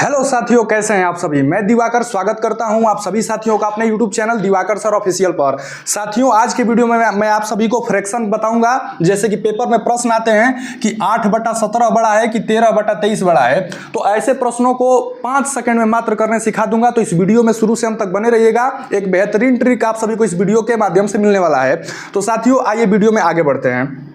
Hello साथियों, कैसे हैं आप सभी। मैं दिवाकर स्वागत करता हूं आप सभी साथियों का अपने YouTube channel Diwakar sir official पर। साथियों, आज के वीडियो में मैं आप सभी को फ्रैक्शन बताऊंगा। जैसे कि पेपर में प्रश्न आते हैं कि 8/17 बड़ा है कि 13/23 बड़ा है, तो ऐसे प्रश्नों को 5 सेकंड में मात्र करने सिखा दूंगा। तो इस वीडियो में शुरू से अंत तक बने रहिएगा। एक बेहतरीन ट्रिक आप सभी को इस वीडियो के माध्यम से मिलने वाला है। तो साथियों, आइए वीडियो में आगे बढ़ते हैं।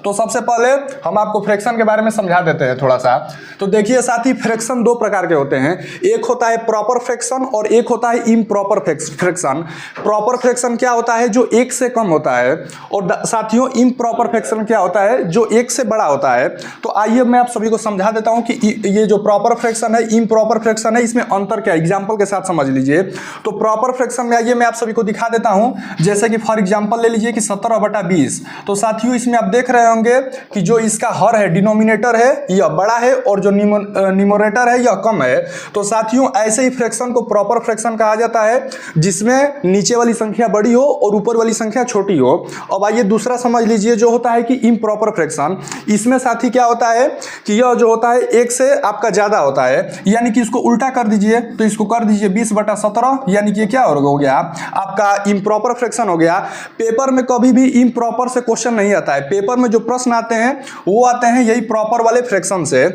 तो सबसे पहले हम आपको फ्रैक्शन के बारे में समझा देते हैं थोड़ा सा। तो देखिए साथी, फ्रैक्शन दो प्रकार के होते हैं। एक होता है प्रॉपर फ्रैक्शन और एक होता है इम्प्रॉपर फ्रैक्शन। प्रॉपर फ्रैक्शन क्या होता है? जो एक से कम होता है। और साथियों, इम्प्रॉपर फ्रैक्शन क्या होता है? जो एक से बड़ा होता है। तो आइए मैं आप सभी को समझा देता हूं कि ये जो प्रॉपर फ्रैक्शन है, इम्प्रॉपर फ्रैक्शन है, इसमें अंतर क्या है, एग्जाम्पल के साथ समझ लीजिए। तो प्रॉपर फ्रैक्शन में आइए मैं आप सभी को दिखा देता हूं। जैसे कि फॉर एग्जाम्पल ले लीजिए कि 17/20। तो साथियों, इसमें आप देख रहे होंगे कि जो इसका हर है, डिनोमिनेटर है, यह बड़ा है और जो न्यूमरेटर है यह कम है। तो साथियों, ऐसे ही फ्रैक्शन को प्रॉपर फ्रैक्शन कहा जाता है, जिसमें नीचे वाली संख्या बड़ी हो और ऊपर वाली संख्या छोटी हो। अब आइए दूसरा समझ लीजिए, जो होता है कि इम्प्रॉपर फ्रैक्शन। इसमें साथी क्या होता है कि यह जो होता है एक से आपका ज्यादा होता है, यानी कि इसको उल्टा कर दीजिए। तो इसको कर दीजिए 20/17, यानी कि क्या हो गया आपका इम्प्रॉपर फ्रैक्शन हो गया। पेपर में कभी भी इम्प्रॉपर से क्वेश्चन नहीं आता है। पेपर में जो प्रश्न आते हैं वो आते हैं यही प्रॉपर वाले फ्रैक्शन से,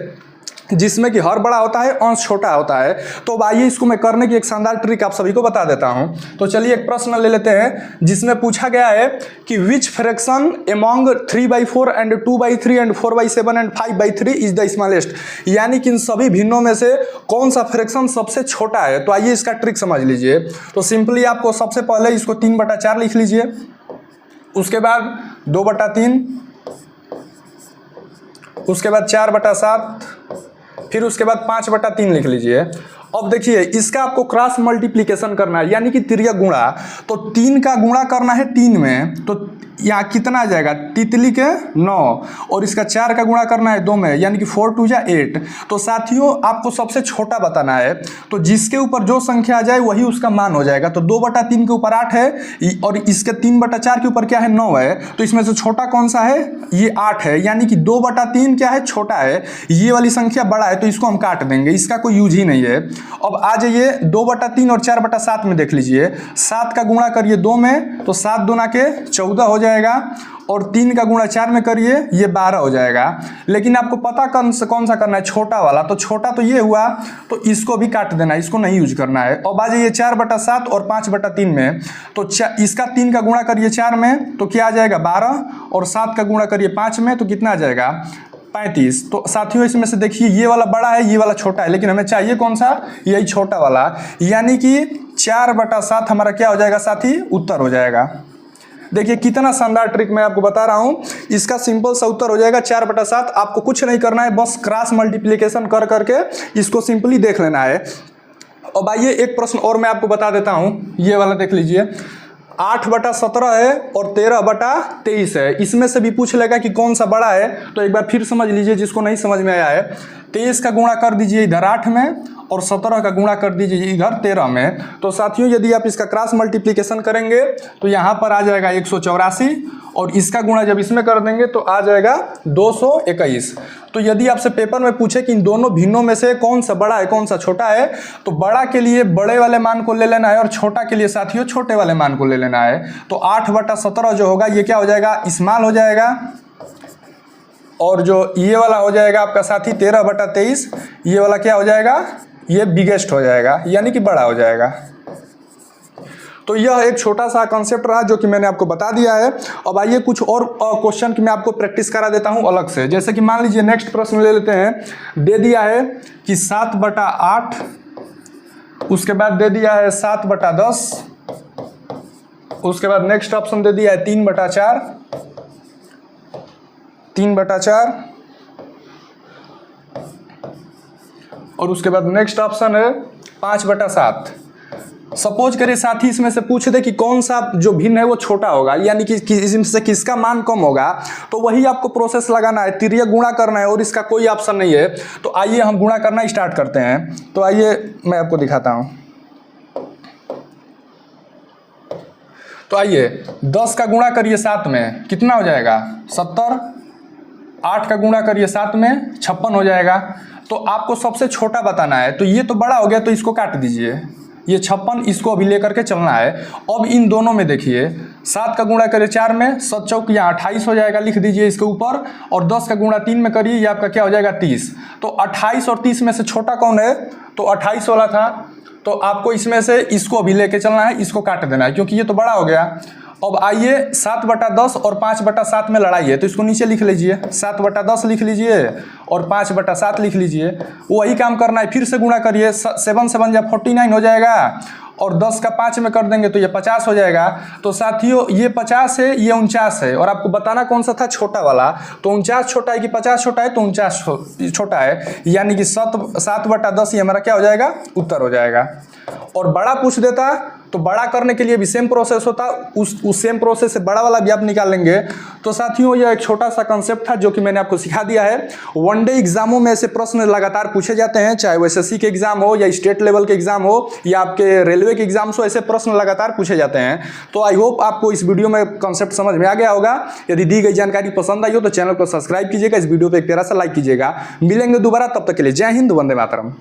जिसमें कि हर बड़ा होता है, अंश छोटा होता है। तो आइए इसको मैं करने की एक शानदार ट्रिक आप सभी को बता देता हूं। तो चलिए एक प्रश्न ले लेते हैं, जिसमें पूछा गया है कि विच fraction among 3/4 and 2/3 and 4/7 and 5/3 is the smallest. यानी कि इन सभी भिन्नों में से कौन सा फ्रैक्शन सबसे छोटा है। तो आइए इसका ट्रिक समझ लीजिए। तो सिंपली आपको सबसे पहले इसको 3/4 लिख लीजिए, उसके बाद 2/3, उसके बाद 4/7, फिर उसके बाद 5/3 लिख लीजिए। अब देखिए, इसका आपको क्रॉस मल्टीप्लिकेशन करना है, यानी कि तिर्यक गुणा। तो 3 का गुणा करना है 3 में, तो यहाँ कितना आ जाएगा? तितली के 9, और इसका 4 का गुणा करना है 2 में, यानी कि 4 2 जा 8। तो साथियों, आपको सबसे छोटा बताना है। तो जिसके ऊपर जो संख्या आ जाए वही उसका मान हो जाएगा। तो 2/3 के ऊपर 8 है और इसके 3/4 के ऊपर क्या है? 9 है। तो इसमें से छोटा कौन सा है? ये 8 है, यानी कि 2/3 क्या है? छोटा है। ये वाली संख्या बड़ा है, तो इसको हम काट देंगे, इसका कोई यूज ही नहीं है। अब आ जाइए 2/3 और 4/7 में देख लीजिए। 7 का गुणा करिए 2 में, तो 7 दूना के 14 हो जाएगा, और 3 का गुणा 4 में करिए, ये 12 हो जाएगा। लेकिन आपको पता कौन सा करना है? छोटा वाला। तो छोटा तो ये हुआ, तो इसको भी काट देना है, इसको नहीं यूज करना है। अब आ जाइए 4/7 और 5/3 में। तो इसका 3 का गुणा करिए 4 में, तो क्या आ जाएगा? 12, और 7 का गुणा करिए 5 में, तो कितना आ जाएगा? 35। तो साथियों, इसमें से देखिए ये वाला बड़ा है, ये वाला छोटा है, लेकिन हमें चाहिए कौन सा? यही छोटा वाला, यानी कि 4/7 हमारा क्या हो जाएगा साथी? उत्तर हो जाएगा। देखिए कितना शानदार ट्रिक मैं आपको बता रहा हूं। इसका सिंपल सा उत्तर हो जाएगा 4/7। आपको कुछ नहीं करना है, बस क्रॉस मल्टीप्लिकेशन कर करके इसको सिंपली देख लेना है। अब आइए एक प्रश्न और मैं आपको बता देता हूं, ये वाला देख लीजिए। 8/17 है और 13/23 है। इसमें से भी पूछ लेगा कि कौन सा बड़ा है। तो एक बार फिर समझ लीजिए, जिसको नहीं समझ में आया है। 23 का गुणा कर दीजिए इधर 8 में, और 17 का गुणा कर दीजिए इधर 13 में। तो साथियों, यदि आप इसका क्रॉस मल्टीप्लिकेशन करेंगे तो यहाँ पर आ जाएगा 184, और इसका गुणा जब इसमें कर देंगे तो आ जाएगा 221। तो यदि आपसे पेपर में पूछे कि इन दोनों भिन्नों में से कौन सा बड़ा है, कौन सा छोटा है, तो बड़ा के लिए बड़े वाले मान को ले लेना है, और छोटा के लिए साथियों छोटे वाले मान को ले लेना है। तो 8/17 जो होगा ये क्या हो जाएगा? स्मॉल हो जाएगा, और जो ये वाला हो जाएगा आपका साथी 13/23, ये वाला क्या हो जाएगा? ये बिगेस्ट हो जाएगा, यानी कि बड़ा हो जाएगा। तो यह एक छोटा सा कॉन्सेप्ट रहा जो कि मैंने आपको बता दिया है। अब आइए कुछ और क्वेश्चन की मैं आपको प्रैक्टिस करा देता हूं अलग से। जैसे कि मान लीजिए नेक्स्ट प्रश्न ले लेते हैं। दे दिया है कि 7/8, उसके बाद दे दिया है 7/10, उसके बाद नेक्स्ट ऑप्शन दे दिया है 3/4, 3/4, और उसके बाद नेक्स्ट ऑप्शन है 5/7। सपोज करिए साथी इसमें से पूछ दे कि कौन सा जो भिन्न है वो छोटा होगा, यानी कि इसमें किसका मान कम होगा। तो वही आपको प्रोसेस लगाना है, तिर्यक गुणा करना है, और इसका कोई ऑप्शन नहीं है। तो आइए हम गुणा करना स्टार्ट करते हैं। तो आइए मैं आपको दिखाता हूं। तो आइए 10 का गुणा करिए 7 में, कितना हो जाएगा? 70। 8 का गुणा करिए 7 में, 56 हो जाएगा। तो तो आपको सबसे छोटा बताना है। तो ये तो बड़ा हो गया, तो इसको काट दीजिए, ये 56 इसको अभी लेकर के चलना है। अब इन दोनों में देखिए 7 का गुणा करिए 4 में, 7 चौक यहाँ 28 हो जाएगा, लिख दीजिए इसके ऊपर। और 10 का गुणा 3 में करिए, ये आपका क्या हो जाएगा 30। तो 28 और 30 में से छोटा कौन है, तो 28 वाला था। तो आपको इसमें से इसको अभी लेके चलना है, इसको काट देना है क्योंकि ये तो बड़ा हो गया। अब आइए 7/10 और 5/7 में लड़ाई है, तो इसको नीचे लिख लीजिए, 7/10 लिख लीजिए और 5/7 लिख लीजिए। वही काम करना है, फिर से गुणा करिए, 7 7 या 49 हो जाएगा और 10 का 5 में कर देंगे तो ये 50 हो जाएगा। तो साथियों ये 50 है, ये 49 है, और आपको बताना कौन सा था छोटा वाला। तो 49 छोटा है कि 50 छोटा है, तो 49 छोटा है, यानी कि 7/10 ये हमारा क्या हो जाएगा, उत्तर हो जाएगा। और बड़ा पूछ देता तो बड़ा करने के लिए भी सेम प्रोसेस होता, उस सेम प्रोसेस से बड़ा वाला भी आप निकाल लेंगे। तो साथियों ये एक छोटा सा कंसेप्ट था जो कि मैंने आपको सिखा दिया है। वनडे एग्जामों में ऐसे प्रश्न लगातार पूछे जाते हैं, चाहे वो एसएससी के एग्जाम हो या स्टेट लेवल के एग्जाम हो या आपके रेलवे के एग्जाम्स हो, ऐसे प्रश्न लगातार पूछे जाते हैं। तो आई होप आपको इस वीडियो में कंसेप्ट समझ में आ गया होगा। यदि दी गई जानकारी पसंद आई हो तो चैनल को सब्सक्राइब कीजिएगा, इस वीडियो पर एक प्यारा सा लाइक कीजिएगा। मिलेंगे दोबारा, तब तक के लिए जय हिंद, वंदे मातरम।